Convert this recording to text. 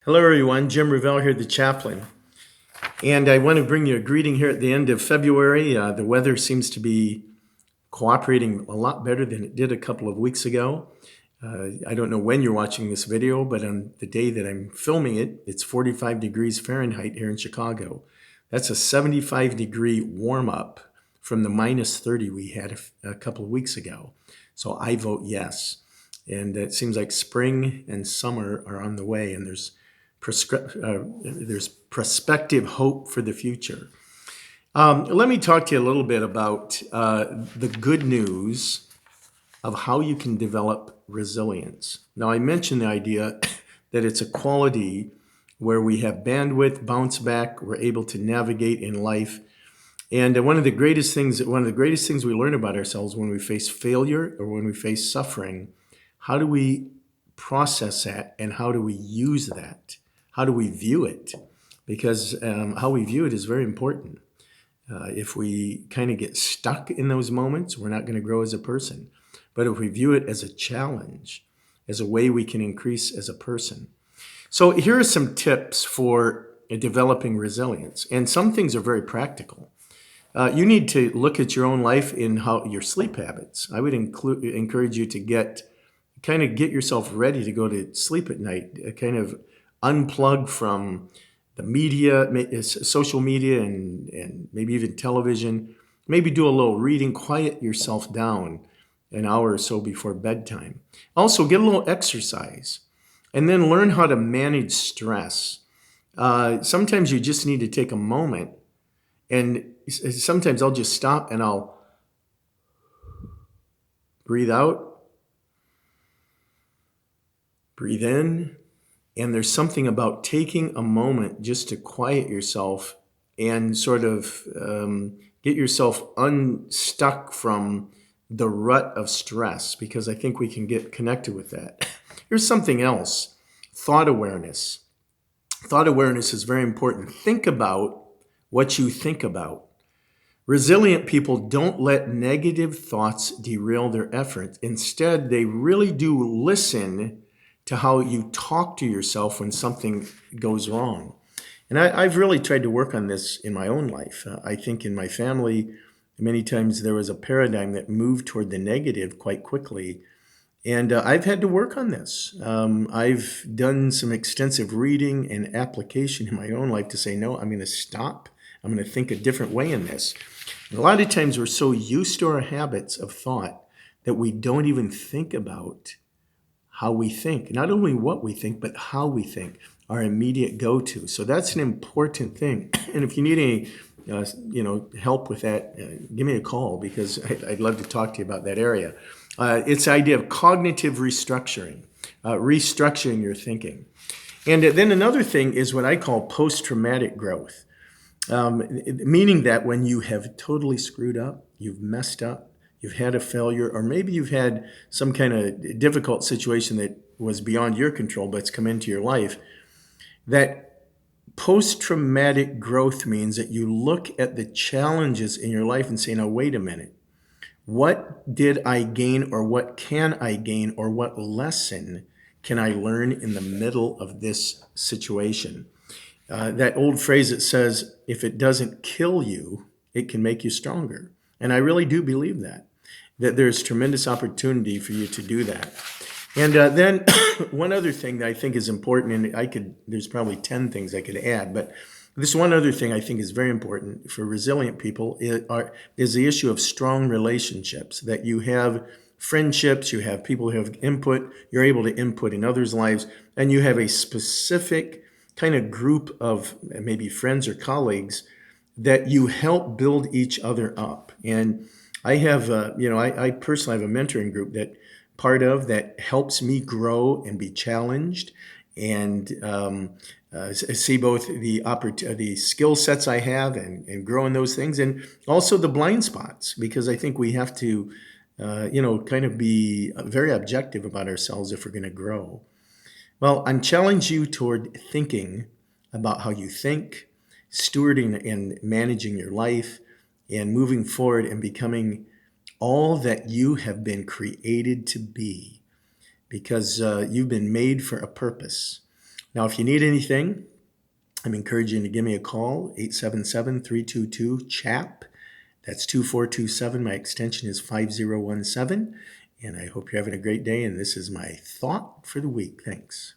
Hello, everyone. Jim Revelle here, the chaplain. And I want to bring you a greeting here at the end of February. The weather seems to be cooperating a lot better than it did a couple of weeks ago. I don't know when you're watching this video, but on the day that I'm filming it, it's 45 degrees Fahrenheit here in Chicago. That's a 75-degree warm up from the minus 30 we had a couple of weeks ago. So I vote yes. And it seems like spring and summer are on the way, and there's prospective hope for the future. Let me talk to you a little bit about the good news of how you can develop resilience. Now, I mentioned the idea that it's a quality where we have bandwidth, bounce back, we're able to navigate in life. And one of the greatest things we learn about ourselves when we face failure or when we face suffering, how do we process that and how do we use that? How do we view it? Because how we view it is very important. If we kind of get stuck in those moments, we're not going to grow as a person. But if we view it as a challenge, as a way we can increase as a person. So here are some tips for developing resilience. And some things are very practical. You need to look at your own life in how your sleep habits. I would encourage you to get yourself ready to go to sleep at night, kind of unplug from the media, social media, and maybe even television. Maybe do a little reading, quiet yourself down an hour or so before bedtime. Also, get a little exercise, and then learn how to manage stress. Sometimes you just need to take a moment, and sometimes I'll just stop and I'll breathe out, breathe in. And there's something about taking a moment just to quiet yourself and sort of get yourself unstuck from the rut of stress, because I think we can get connected with that. Here's something else: thought awareness. Thought awareness is very important. Think about what you think about. Resilient people don't let negative thoughts derail their efforts. Instead, they really do listen to how you talk to yourself when something goes wrong. And I've really tried to work on this in my own life. I think in my family, many times there was a paradigm that moved toward the negative quite quickly. And I've had to work on this. I've done some extensive reading and application in my own life to say, no, I'm going to stop. I'm going to think a different way in this. And a lot of times we're so used to our habits of thought that we don't even think about how we think. Not only what we think, but how we think, our immediate go-to. So that's an important thing. And if you need any help with that, give me a call, because I'd love to talk to you about that area. It's the idea of cognitive restructuring, restructuring your thinking. And then another thing is what I call post-traumatic growth, meaning that when you have totally screwed up, you've messed up, you've had a failure, or maybe you've had some kind of difficult situation that was beyond your control, but it's come into your life, that post-traumatic growth means that you look at the challenges in your life and say, now, wait a minute. What did I gain, or what can I gain, or what lesson can I learn in the middle of this situation? That old phrase that says, if it doesn't kill you, it can make you stronger. And I really do believe that there's tremendous opportunity for you to do that. And then one other thing that I think is important, and there's probably 10 things I could add, but this one other thing I think is very important for resilient people is the issue of strong relationships, that you have friendships, you have people who have input, you're able to input in others' lives, and you have a specific kind of group of maybe friends or colleagues that you help build each other up. And I have, I personally have a mentoring group that helps me grow and be challenged and see both the skill sets I have and grow in those things, and also the blind spots, because I think we have to, kind of be very objective about ourselves if we're going to grow. Well, I'm challenging you toward thinking about how you think, stewarding and managing your life, and moving forward and becoming all that you have been created to be, because you've been made for a purpose. Now, if you need anything, I'm encouraging you to give me a call, 877-322-CHAP. That's 2427. My extension is 5017. And I hope you're having a great day. And this is my thought for the week. Thanks.